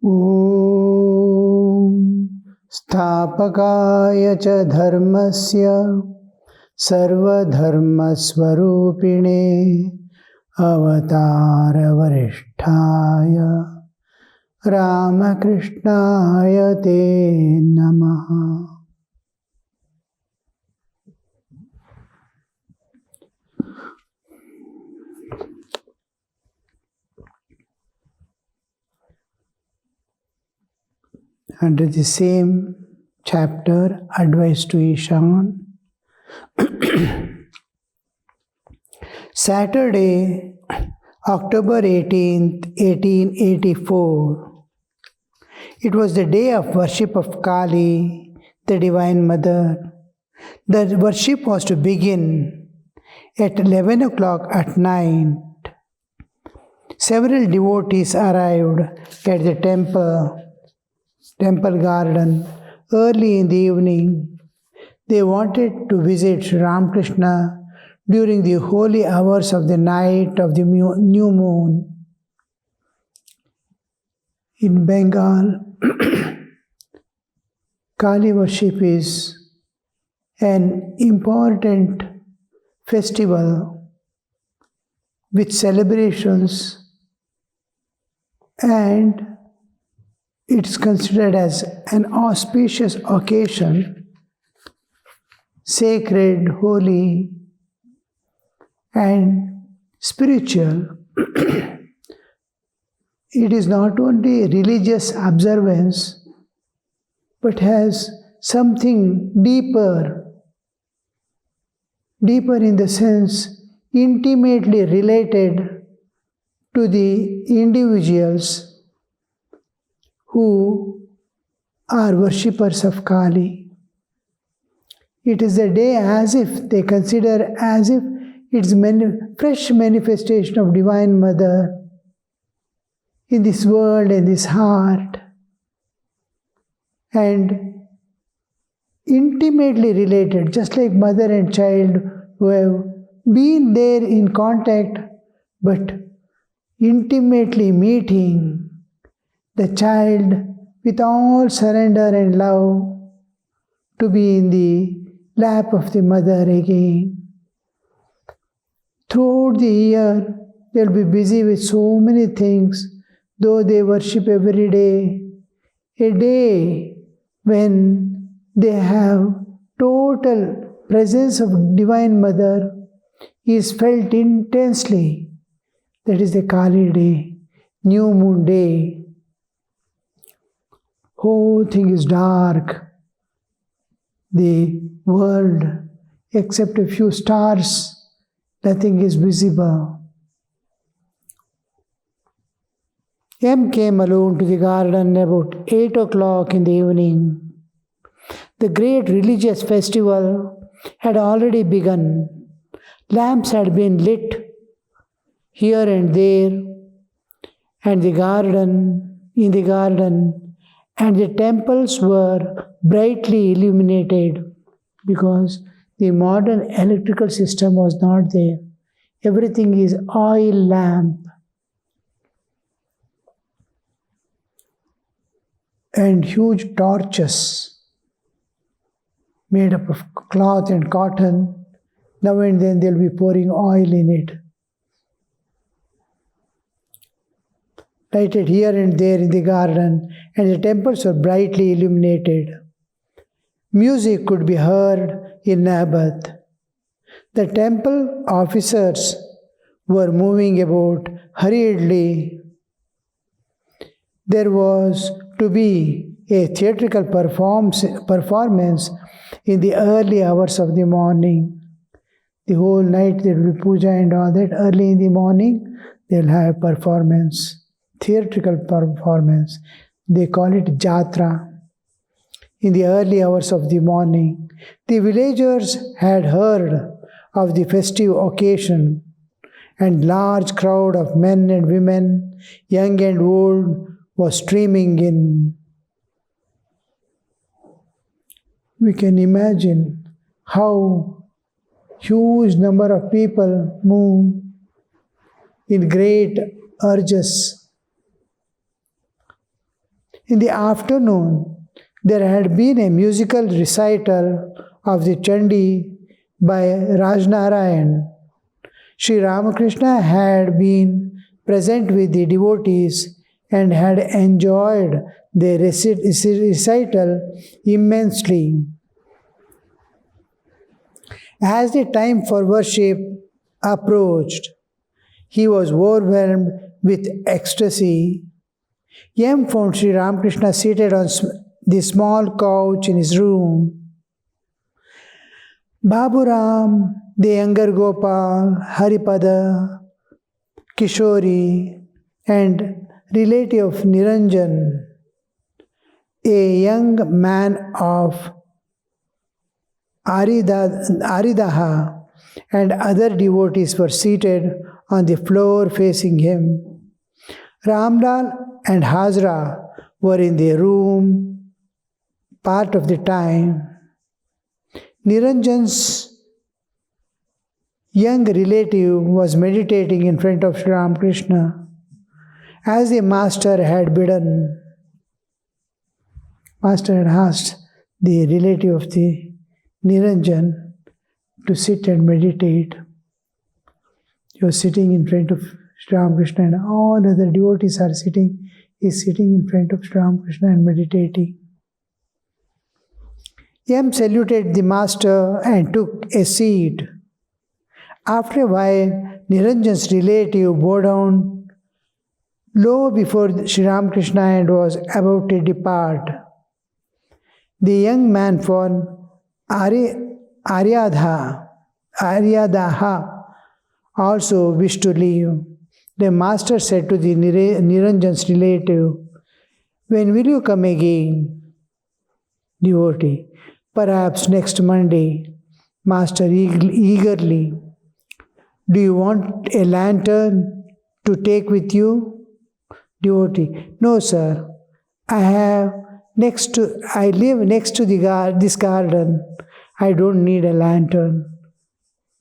Om Sthapakaya cha dharmasya sarva dharma swarupine avatara varishtaya Ramakrishnaya te namaha. Under the same chapter, Advice to Ishan, Saturday, October 18th, 1884. It was the day of worship of Kali, the Divine Mother. The worship was to begin at 11 o'clock at night. Several devotees arrived at the temple garden early in the evening. They wanted to visit Sri Ramakrishna during the holy hours of the night of the new moon. In Bengal, Kali worship is an important festival with celebrations, and it's considered as an auspicious occasion, sacred, holy, and spiritual. It is not only religious observance, but has something deeper in the sense intimately related to the individuals who are worshippers of Kali. It is a day as if they consider as if it's fresh manifestation of Divine Mother in this world, in this heart, and intimately related, just like mother and child who have been there in contact, but intimately meeting the child with all surrender and love to be in the lap of the mother again. Throughout the year, they will be busy with so many things, though they worship every day. A day when they have total presence of Divine Mother is felt intensely. That is the Kali day, new moon day. Whole thing is dark. The world, except a few stars, nothing is visible. M came alone to the garden about 8 o'clock in the evening. The great religious festival had already begun. Lamps had been lit here and there, and in the garden, and the temples were brightly illuminated because the modern electrical system was not there. Everything is oil lamp. And huge torches made up of cloth and cotton. Now and then they'll be pouring oil in it. Lighted here and there in the garden, and the temples were brightly illuminated. Music could be heard in Nabat. The temple officers were moving about hurriedly. There was to be a theatrical performance in the early hours of the morning. The whole night there will be puja and all that. Early in the morning they will have performance, theatrical performance. They call it jatra. In the early hours of the morning, the villagers had heard of the festive occasion, and large crowd of men and women, young and old, was streaming in. We can imagine how huge number of people move in great urges. In the afternoon, there had been a musical recital of the Chandi by Rajnarayan. Sri Ramakrishna had been present with the devotees and had enjoyed the recital immensely. As the time for worship approached, he was overwhelmed with ecstasy. Yam found Sri Ramakrishna seated on the small couch in his room. Baburam, the younger Gopal, Haripada, Kishori, and relative of Niranjan, a young man of Aridaha, and other devotees were seated on the floor facing him. Ramlal and Hazra were in the room part of the time. Niranjan's young relative was meditating in front of Sri Ramakrishna. As the master had bidden, master had asked the relative of the Niranjan to sit and meditate. He was sitting in front of Sri Ramakrishna and all other devotees are sitting. He is sitting in front of Sri Ramakrishna and meditating. Yam saluted the master and took a seat. After a while, Niranjan's relative bowed down low before Sri Ramakrishna and was about to depart. The young man from Aryadaha also wished to leave. The master said to the Niranjan's relative, "When will you come again?" Devotee, "Perhaps next Monday." Master eagerly, "Do you want a lantern to take with you?" Devotee, "No, sir. I live next to this garden. I don't need a lantern."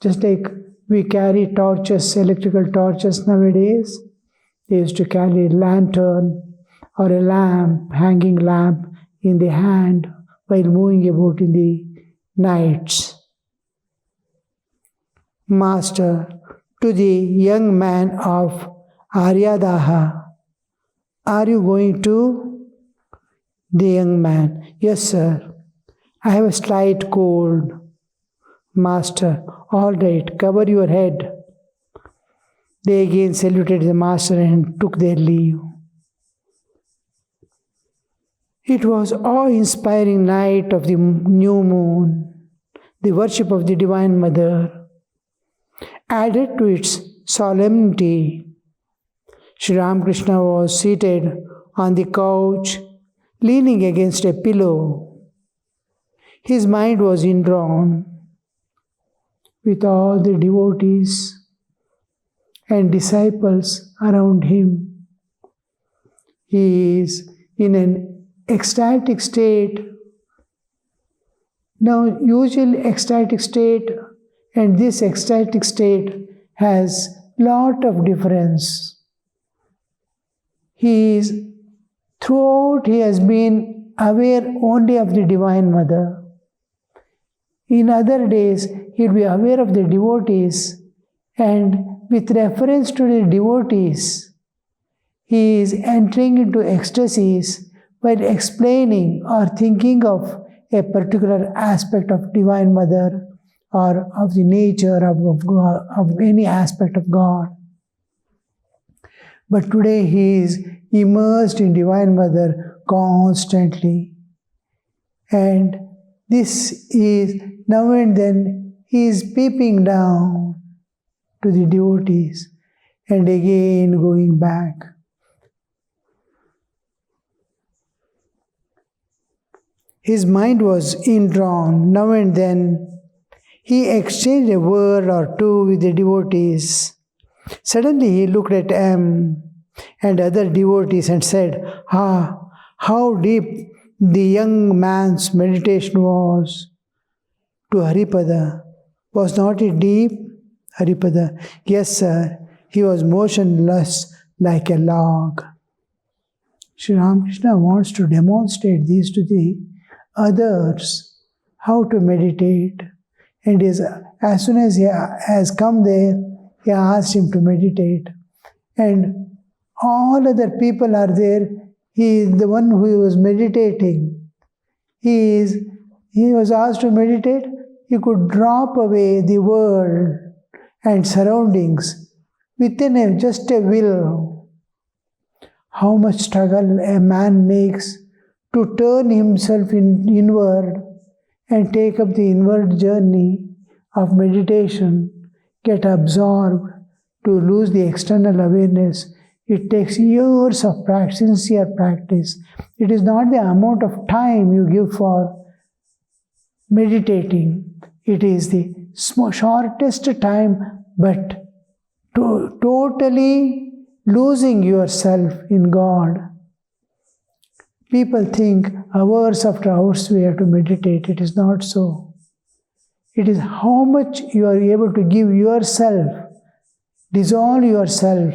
Just like we carry torches, electrical torches nowadays, they used to carry a lantern or a lamp, hanging lamp in the hand while moving about in the nights. Master, to the young man of Aryadaha, "Are you going to?" The young man, "Yes, sir. I have a slight cold." Master, "All right, cover your head." They again saluted the master and took their leave. It was awe-inspiring night of the new moon. The worship of the Divine Mother added to its solemnity. Sri Ramakrishna was seated on the couch, leaning against a pillow. His mind was indrawn with all the devotees and disciples around him. He is in an ecstatic state. Now, usually ecstatic state and this ecstatic state has lot of difference. Throughout he has been aware only of the Divine Mother. In other days, he will be aware of the devotees, and with reference to the devotees, he is entering into ecstasies while explaining or thinking of a particular aspect of Divine Mother or of the nature of God, of any aspect of God. But today he is immersed in Divine Mother constantly. And this is, now and then, he is peeping down to the devotees and again going back. His mind was indrawn. Now and then, he exchanged a word or two with the devotees. Suddenly he looked at M and other devotees and said, how deep the young man's meditation was. To Haripada, was not it deep? Haripada, yes, sir. He was motionless like a log. Sri Ramakrishna wants to demonstrate these to the others, how to meditate. And as soon as he has come there, he asked him to meditate. And all other people are there. He is the one who was meditating. He was asked to meditate. He could drop away the world and surroundings within just a will. How much struggle a man makes to turn himself inward and take up the inward journey of meditation, get absorbed, to lose the external awareness. It takes years of practice, sincere practice. It is not the amount of time you give for meditating. It is the shortest time, but totally losing yourself in God. People think hours after hours we have to meditate. It is not so. It is how much you are able to give yourself, dissolve yourself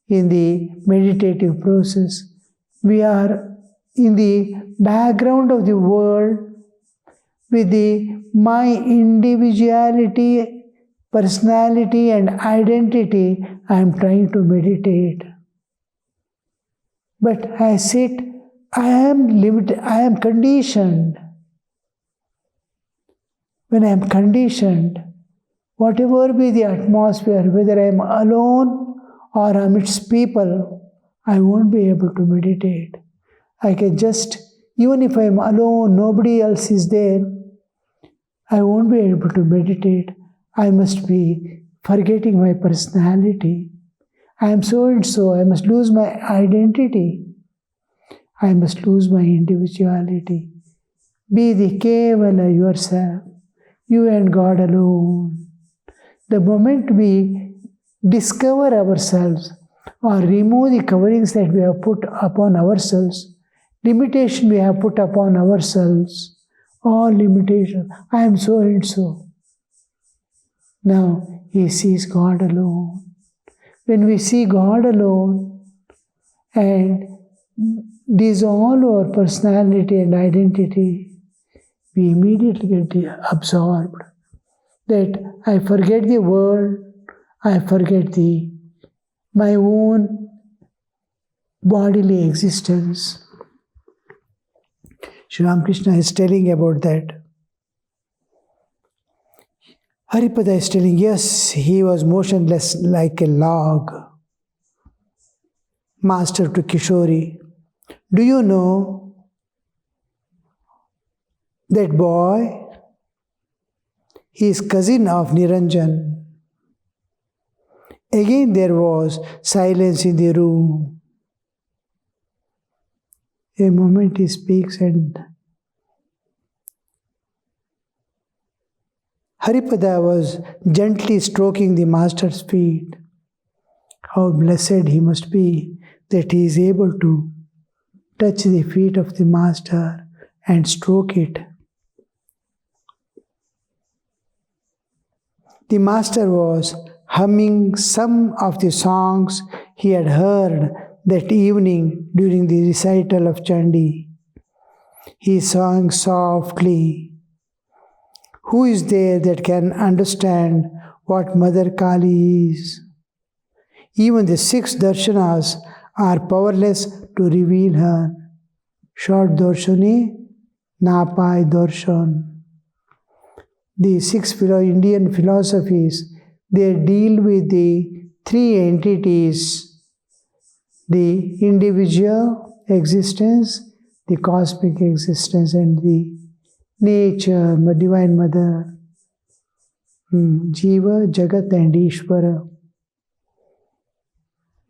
in the meditative process. We are in the background of the world with my individuality, personality and identity. I am trying to meditate. But I sit, I am limited, I am conditioned. When I am conditioned, whatever be the atmosphere, whether I am alone or amidst people, I won't be able to meditate. I can just, even if I am alone, nobody else is there, I won't be able to meditate. I must be forgetting my personality. I am so and so. I must lose my identity. I must lose my individuality. Be the Kevala yourself. You and God alone. The moment we discover ourselves or remove the coverings that we have put upon ourselves, limitation we have put upon ourselves, all limitation, I am so and so. Now he sees God alone. When we see God alone and dissolve our personality and identity, we immediately get absorbed. That I forget the world, I forget my own bodily existence. Sri Ramakrishna is telling about that. Haripada is telling, yes, he was motionless like a log. Master to Kishori, do you know that boy? He is cousin of Niranjan. Again there was silence in the room. A moment he speaks and Haripada was gently stroking the master's feet. How blessed he must be that he is able to touch the feet of the master and stroke it. The master was humming some of the songs he had heard that evening during the recital of Chandi. He sang softly, "Who is there that can understand what Mother Kali is? Even the 6 darshanas are powerless to reveal her. Short darshani, napai darshan." The 6 Indian philosophies, they deal with the 3 entities: the individual existence, the cosmic existence, and the nature, Divine Mother, Jiva, Jagat, and Ishvara.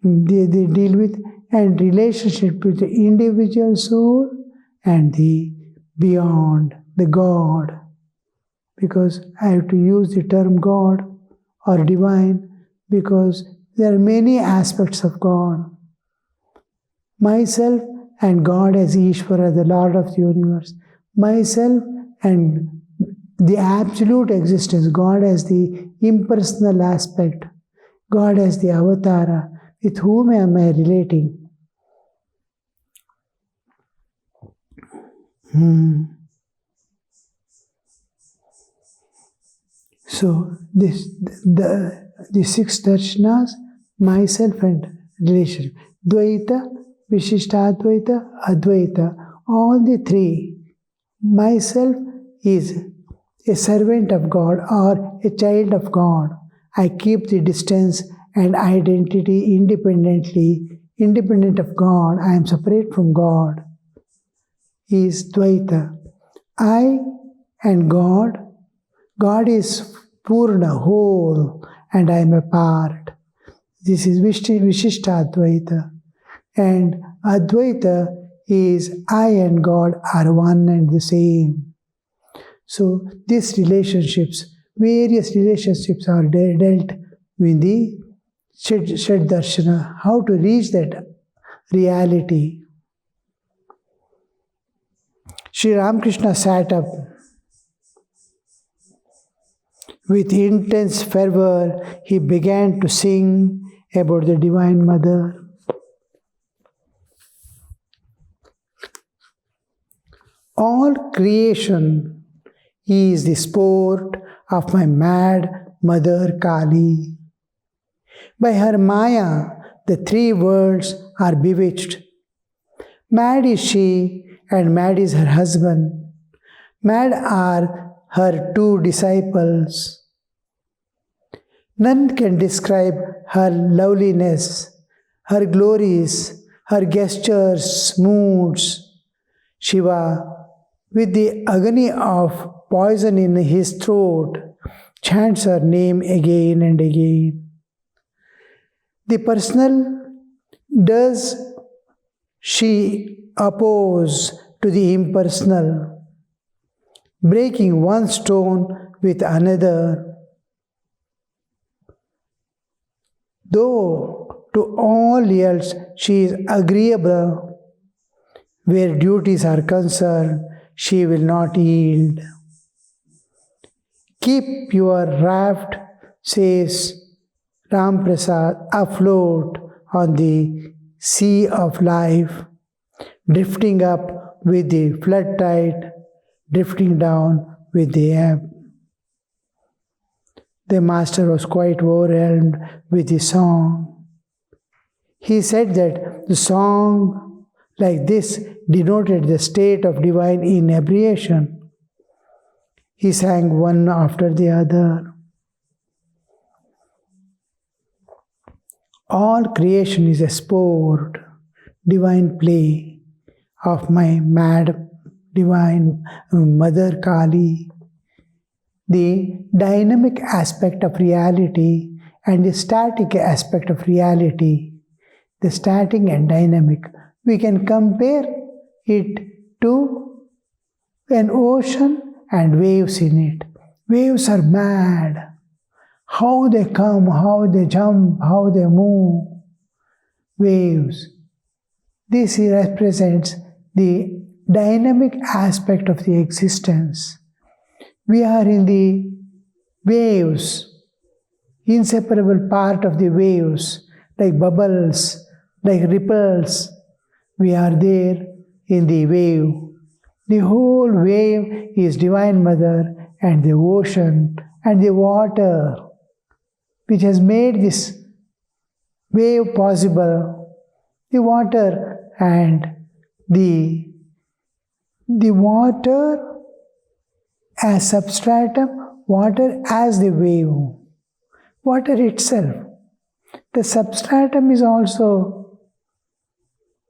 They deal with and relationship with the individual soul and the beyond, the God. Because I have to use the term God or divine because there are many aspects of God. Myself and God as Ishvara, the Lord of the universe. Myself and the absolute existence, God as the impersonal aspect, God as the avatara. With whom am I relating? So the six darshanas, myself and relationship. Dvaita, Vishishtadvaita, Advaita. All the three. Myself is a servant of God or a child of God. I keep the distance and identity independent of God. I am separate from God. Is Dvaita. I and God. God is Purna, whole, and I am a part. This is Vishishtadvaita. And Advaita is I and God are one and the same. So these relationships, various relationships are dealt with the Shed Darshana, how to reach that reality. Sri Ramakrishna sat up with intense fervor. He began to sing about the Divine Mother. All creation is the sport of my mad mother Kali. By her Maya, the three worlds are bewitched. Mad is she, and mad is her husband. Mad are her two disciples. None can describe her loveliness, her glories, her gestures, moods. Shiva, with the agony of poison in his throat, chants her name again and again. The personal does she oppose to the impersonal, breaking one stone with another. Though to all else she is agreeable, where duties are concerned, she will not yield. Keep your raft, says Ram Prasad, afloat on the sea of life, drifting up with the flood tide, drifting down with the ebb. The master was quite overwhelmed with the song. He said that the song like this denoted the state of divine inebriation. He sang one after the other. All creation is a sport, divine play of my mad divine Mother Kali. The dynamic aspect of reality and the static aspect of reality, the static and dynamic, we can compare it to an ocean and waves in it. Waves are mad. How they come, how they jump, how they move. Waves. This represents the dynamic aspect of the existence. We are in the waves, inseparable part of the waves, like bubbles, like ripples. We are there in the wave. The whole wave is Divine Mother and the ocean and the water, which has made this wave possible. The water and the water as substratum, water as the wave, water itself. The substratum is also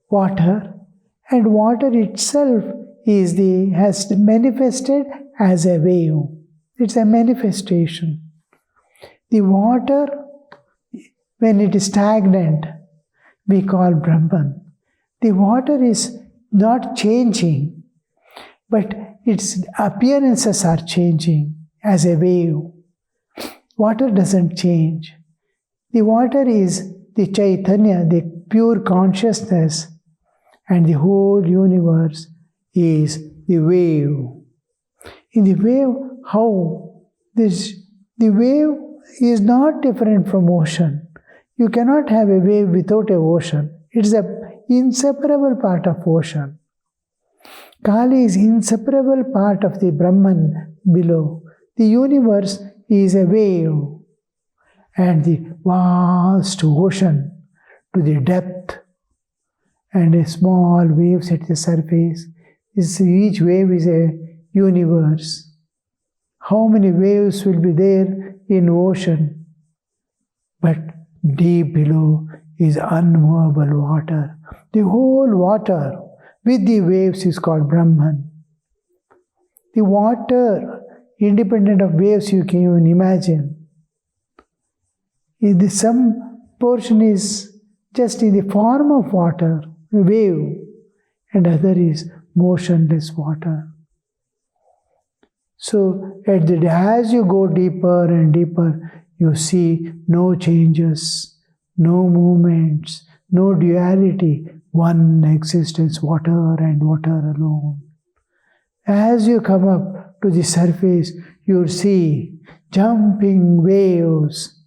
water, and water itself has manifested as a wave. It's a manifestation. The water, when it is stagnant, we call Brahman. The water is not changing, but its appearances are changing as a wave. Water doesn't change. The water is the Chaitanya, the pure consciousness, and the whole universe is the wave. In the wave, how? The wave is not different from ocean. You cannot have a wave without an ocean. It's an inseparable part of ocean. Kali is inseparable part of the Brahman below. The universe is a wave, and the vast ocean to the depth, and a small waves at the surface. Each wave is a universe. How many waves will be there in ocean? But deep below is unmovable water. The whole water with the waves is called Brahman. The water, independent of waves, you can even imagine. Some portion is just in the form of water, a wave, and other is motionless water. So as you go deeper and deeper, you see no changes, no movements, no duality, one existence, water and water alone. As you come up to the surface, you see jumping waves.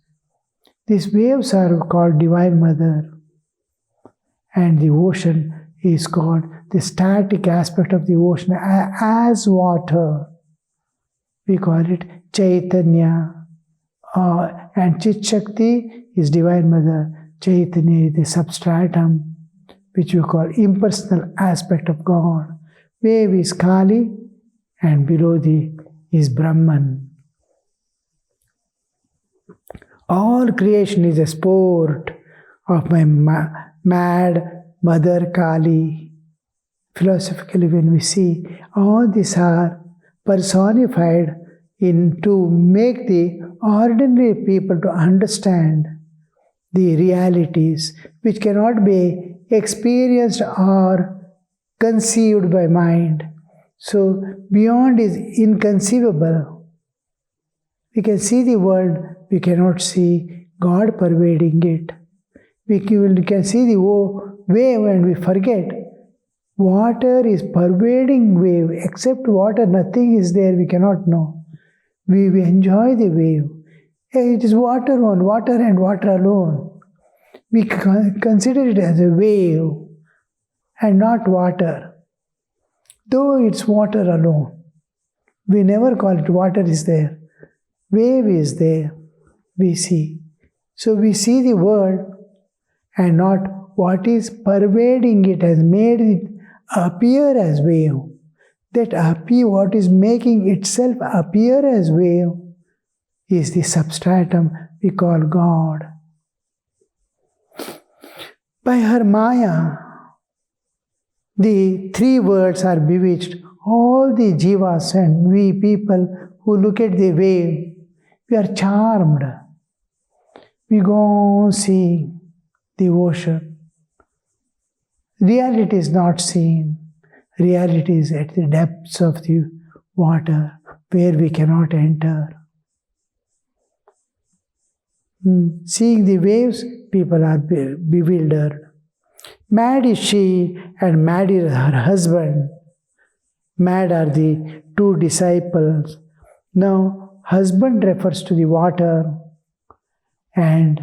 These waves are called Divine Mother, and the ocean is called the static aspect of the ocean as water. We call it Chaitanya. And Chit Shakti is Divine Mother. Chaitanya is the substratum, which we call impersonal aspect of God. Wave is Kali, and below is Brahman. All creation is a sport of my mad mother Kali. Philosophically, when we see, all these are personified to make the ordinary people to understand the realities which cannot be experienced or conceived by mind. So beyond is inconceivable. We can see the world, we cannot see God pervading it. We can see the wave and we forget. Water is pervading wave. Except water, nothing is there, we cannot know. We enjoy the wave. It is water on water and water alone. We consider it as a wave and not water. Though it's water alone. We never call it water is there. Wave is there. We see. So we see the world and not what is pervading it has made it appear as wave. That what is making itself appear as wave is the substratum we call God. By her Maya, the three words are bewitched. All the jivas and we people who look at the wave, we are charmed. We go on seeing the ocean. Reality is not seen. Reality is at the depths of the water where we cannot enter. Seeing the waves, people are bewildered. Mad is she and mad is her husband. Mad are the two disciples. Now, husband refers to the water, and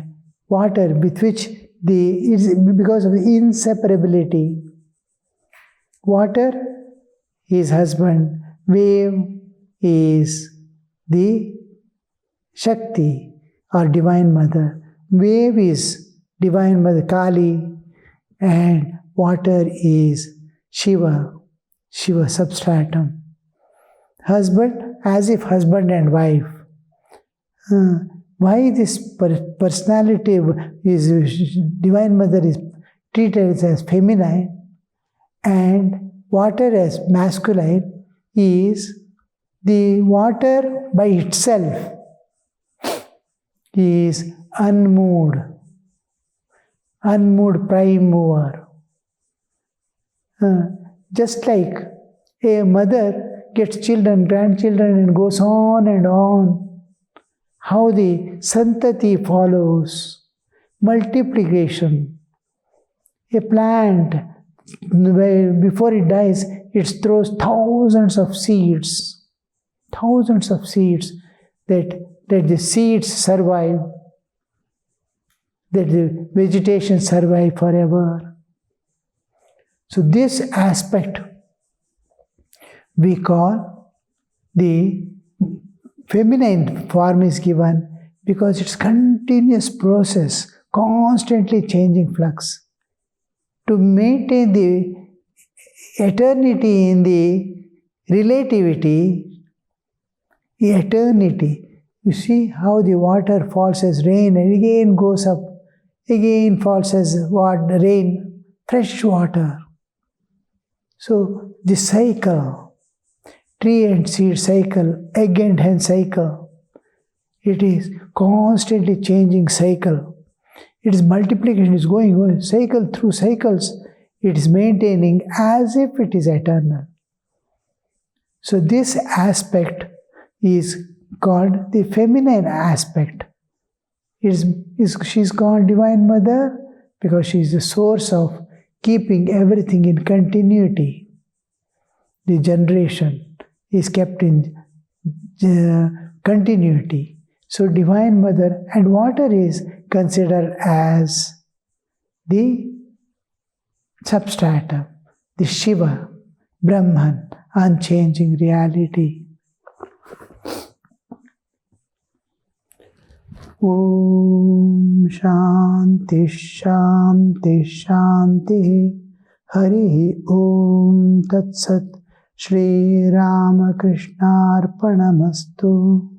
water with which because of the inseparability. Water is husband, wave is the Shakti or Divine Mother. Wave is Divine Mother Kali, and water is Shiva substratum. Husband, as if husband and wife. Why this personality is Divine Mother is treated as feminine and water as masculine is the water by itself is unmoved prime mover. Just like a mother gets children, grandchildren and goes on and on. How the santati follows, multiplication. A plant, before it dies, it throws thousands of seeds that the seeds survive, that the vegetation survive forever. So this aspect we call the feminine form is given because it's continuous process, constantly changing flux. To maintain the eternity in the relativity, the eternity. You see how the water falls as rain and again goes up, again falls as rain, fresh water. So the cycle, tree and seed cycle, egg and hen cycle, it is constantly changing cycle. It is multiplication, it is going cycle through cycles. It is maintaining as if it is eternal. So this aspect is called the feminine aspect. She's called Divine Mother because she is the source of keeping everything in continuity. The generation is kept in continuity. So Divine Mother, and water is considered as the substratum, the Shiva, Brahman, unchanging reality. Om Shanti Shanti Shanti Hari Om Tat Sat Shri Ramakrishna Arpanamastu.